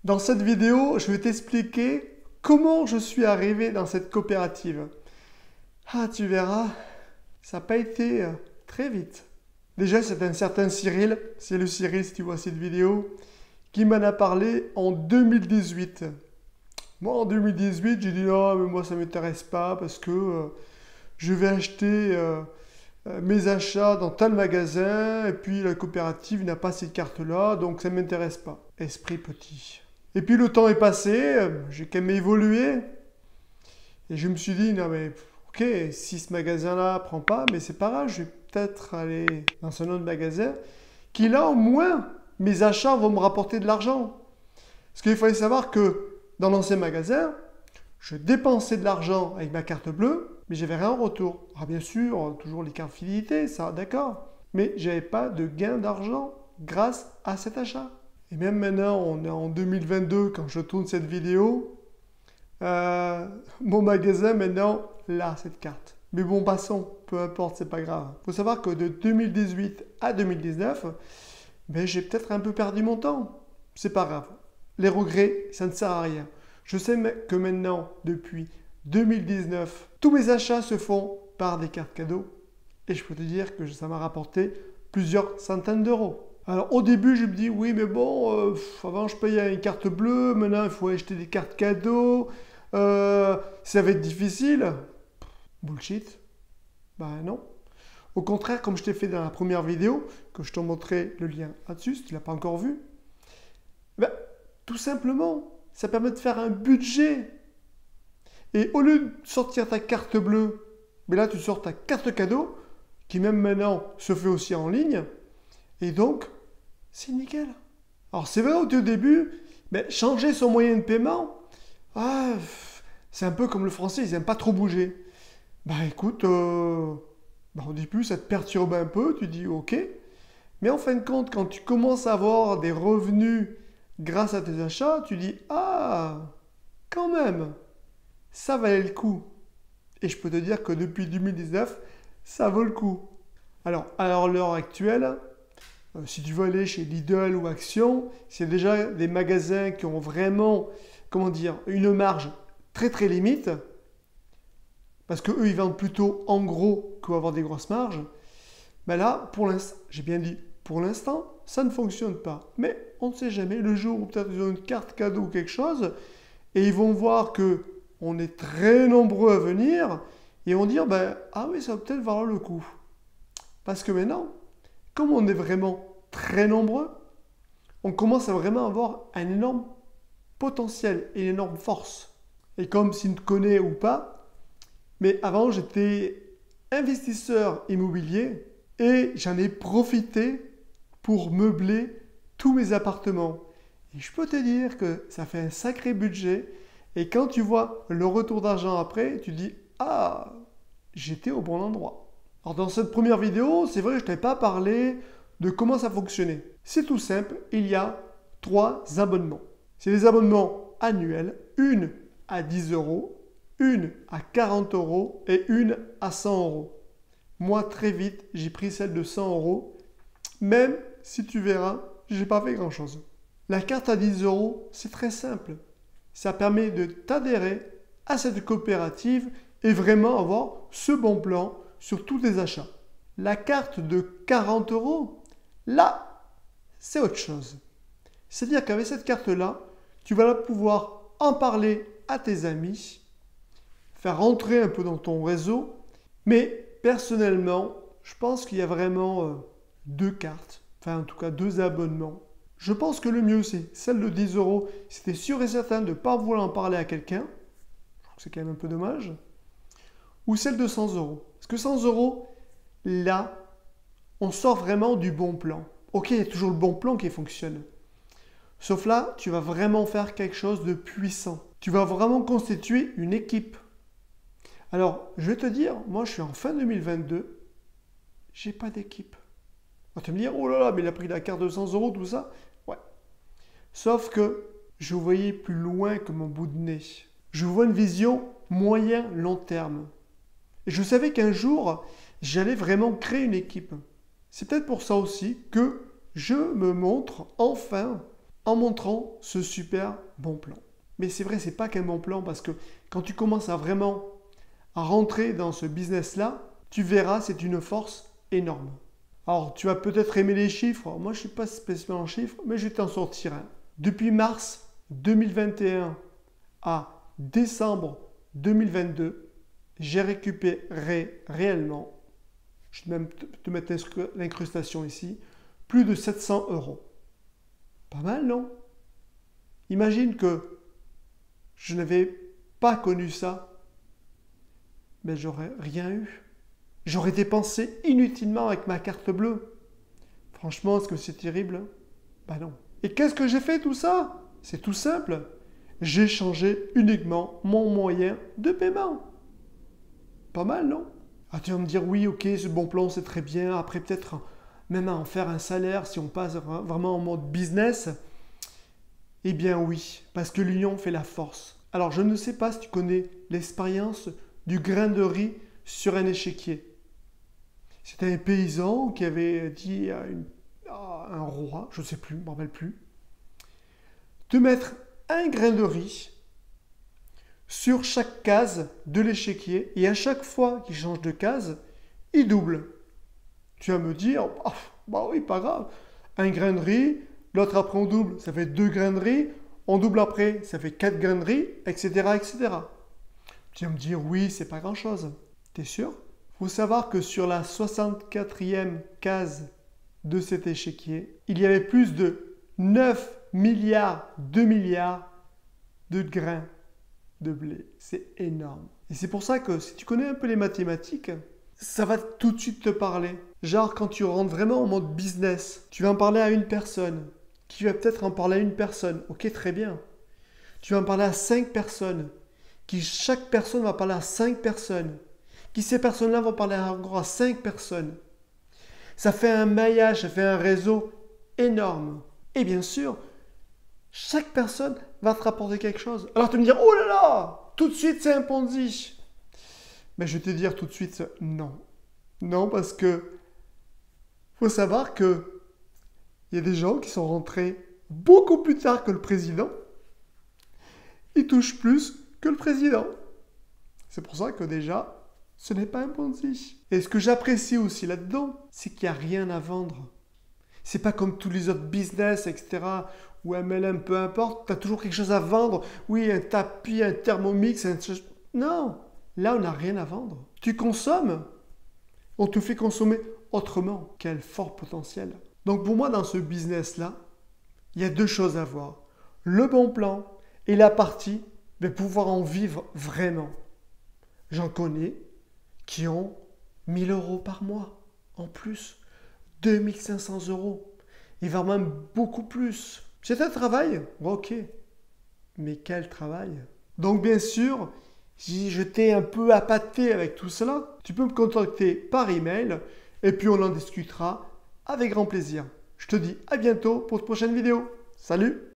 Dans cette vidéo, je vais t'expliquer comment je suis arrivé dans cette coopérative. Ah, tu verras, ça n'a pas été très vite. Déjà, c'est un certain Cyril, c'est le Cyril si tu vois cette vidéo, qui m'en a parlé en 2018. Moi, en 2018, j'ai dit non, mais moi ça ne m'intéresse pas parce que je vais acheter mes achats dans tel magasin et puis la coopérative n'a pas cette carte-là, donc ça ne m'intéresse pas. Esprit petit. Et puis le temps est passé, j'ai quand même évolué et je me suis dit non mais ok, si ce magasin-là prend pas, mais c'est pas grave, je vais peut-être aller dans un autre magasin qui là au moins mes achats vont me rapporter de l'argent. Parce qu'il fallait savoir que dans l'ancien magasin, je dépensais de l'argent avec ma carte bleue, mais j'avais rien en retour. Alors bien sûr, toujours les cartes fidélité, ça, d'accord. Mais j'avais pas de gain d'argent grâce à cet achat. Et même maintenant, on est en 2022 quand je tourne cette vidéo. Mon magasin maintenant, là, cette carte. Mais bon, passons, peu importe, c'est pas grave. Il faut savoir que de 2018 à 2019, ben, j'ai peut-être un peu perdu mon temps. C'est pas grave. Les regrets, ça ne sert à rien. Je sais que maintenant, depuis 2019, tous mes achats se font par des cartes cadeaux. Et je peux te dire que ça m'a rapporté plusieurs centaines d'euros. Alors au début, je me dis, oui, mais bon, avant je payais une carte bleue, maintenant il faut acheter des cartes cadeaux. Ça va être difficile. Bullshit. Ben non. Au contraire, comme je t'ai fait dans la première vidéo, que je t'ai montré le lien là-dessus, si tu ne l'as pas encore vu, ben, tout simplement, ça permet de faire un budget. Et au lieu de sortir ta carte bleue, mais là tu sors ta carte cadeau, qui même maintenant se fait aussi en ligne, et donc c'est nickel. Alors c'est vrai au début, mais changer son moyen de paiement, c'est un peu comme le français, ils n'aiment pas trop bouger. Bah écoute, au début ça te perturbe un peu, tu dis ok, mais en fin de compte quand tu commences à avoir des revenus grâce à tes achats, tu dis ah, quand même, ça valait le coup. Et je peux te dire que depuis 2019, ça vaut le coup. Alors, à l'heure actuelle, si tu veux aller chez Lidl ou Action, c'est déjà des magasins qui ont vraiment, comment dire, une marge très très limite. Parce qu'eux, ils vendent plutôt en gros que avoir des grosses marges. Mais là, pour l'instant, j'ai bien dit, pour l'instant, ça ne fonctionne pas. Mais on ne sait jamais, le jour où peut-être ils ont une carte cadeau ou quelque chose, et ils vont voir que on est très nombreux à venir, et ils vont dire, ben, ah oui, ça va peut-être valoir le coup. Parce que maintenant, comme on est vraiment très nombreux, on commence à vraiment avoir un énorme potentiel et une énorme force. Et comme s'il ne te connaît ou pas, mais avant j'étais investisseur immobilier et j'en ai profité pour meubler tous mes appartements. Et je peux te dire que ça fait un sacré budget. Et quand tu vois le retour d'argent après, tu dis « Ah, j'étais au bon endroit ». Alors dans cette première vidéo, c'est vrai que je ne t'avais pas parlé de comment ça fonctionnait. C'est tout simple, il y a 3 abonnements. C'est des abonnements annuels, une à 10 euros, une à 40 euros et une à 100 euros. Moi, très vite, j'ai pris celle de 100 euros, même si tu verras, je n'ai pas fait grand-chose. La carte à 10 euros, c'est très simple. Ça permet de t'adhérer à cette coopérative et vraiment avoir ce bon plan sur tous tes achats. La carte de 40 euros, là, c'est autre chose. C'est-à-dire qu'avec cette carte-là, tu vas pouvoir en parler à tes amis, faire rentrer un peu dans ton réseau, mais personnellement, je pense qu'il y a vraiment 2 cartes, enfin en tout cas 2 abonnements. Je pense que le mieux, c'est celle de 10 euros. C'était sûr et certain de ne pas vouloir en parler à quelqu'un. Je trouve que c'est quand même un peu dommage. Ou celle de 100 euros. Parce que 100 euros, là, on sort vraiment du bon plan. Ok, il y a toujours le bon plan qui fonctionne. Sauf là, tu vas vraiment faire quelque chose de puissant. Tu vas vraiment constituer une équipe. Alors, je vais te dire, moi je suis en fin 2022, j'ai pas d'équipe. On va te me dire, oh là là, mais il a pris la carte de 100 euros, tout ça. Ouais. Sauf que je voyais plus loin que mon bout de nez. Je vois une vision moyen-long terme. Et je savais qu'un jour, j'allais vraiment créer une équipe. C'est peut-être pour ça aussi que je me montre enfin en montrant ce super bon plan. Mais c'est vrai, c'est pas qu'un bon plan parce que quand tu commences à vraiment à rentrer dans ce business-là, tu verras, c'est une force énorme. Alors, tu vas peut-être aimer les chiffres. Moi, je ne suis pas spécialement en chiffres, mais je vais t'en sortir un. Depuis mars 2021 à décembre 2022, j'ai récupéré réellement, je vais même te mettre l'incrustation ici, plus de 700 euros. Pas mal, non? Imagine que je n'avais pas connu ça, mais j'aurais rien eu. J'aurais dépensé inutilement avec ma carte bleue. Franchement, est-ce que c'est terrible? Ben non. Et qu'est-ce que j'ai fait tout ça? C'est tout simple. J'ai changé uniquement mon moyen de paiement. Pas mal, non? Ah, tu vas me dire, oui, ok, ce bon plan, c'est très bien. Après, peut-être même à en faire un salaire si on passe vraiment en mode business. Eh bien oui, parce que l'union fait la force. Alors, je ne sais pas si tu connais l'expérience du grain de riz sur un échiquier. C'était un paysan qui avait dit à un roi, je ne sais plus, je ne me rappelle plus, de mettre un grain de riz sur chaque case de l'échiquier et à chaque fois qu'il change de case, il double. Tu vas me dire, bah oui, pas grave, un grain de riz, l'autre après on double, ça fait 2 grains de riz, on double après, ça fait 4 grains de riz, etc., etc. Tu vas me dire, oui, c'est pas grand-chose. T'es sûr? Il faut savoir que sur la 64e case de cet échiquier, il y avait plus de 9 milliards, 2 milliards de grains de blé. C'est énorme. Et c'est pour ça que si tu connais un peu les mathématiques, ça va tout de suite te parler. Genre quand tu rentres vraiment en mode business, tu vas en parler à une personne, qui va peut-être en parler à une personne. Ok, très bien. Tu vas en parler à 5 personnes, qui chaque personne va parler à 5 personnes. Qui ces personnes-là vont parler encore à 5 personnes. Ça fait un maillage, ça fait un réseau énorme. Et bien sûr, chaque personne va te rapporter quelque chose. Alors tu vas me dire, oh là là, tout de suite c'est un Ponzi. Mais je vais te dire tout de suite, non. Non, parce que faut savoir que il y a des gens qui sont rentrés beaucoup plus tard que le président. Ils touchent plus que le président. C'est pour ça que déjà, ce n'est pas un Ponzi. Et ce que j'apprécie aussi là-dedans, c'est qu'il n'y a rien à vendre. C'est pas comme tous les autres business, etc. ou MLM, peu importe, tu as toujours quelque chose à vendre. Oui, un tapis, un Thermomix, Non, là on n'a rien à vendre. Tu consommes, on te fait consommer autrement. Quel fort potentiel. Donc pour moi, dans ce business-là, il y a 2 choses à voir. Le bon plan et la partie de pouvoir en vivre vraiment. J'en connais qui ont 1000 euros par mois en plus, 2500 euros, et voire même beaucoup plus. C'est un travail, ok, mais quel travail. Donc bien sûr, si je t'ai un peu appâté avec tout cela, tu peux me contacter par email et puis on en discutera avec grand plaisir. Je te dis à bientôt pour une prochaine vidéo. Salut!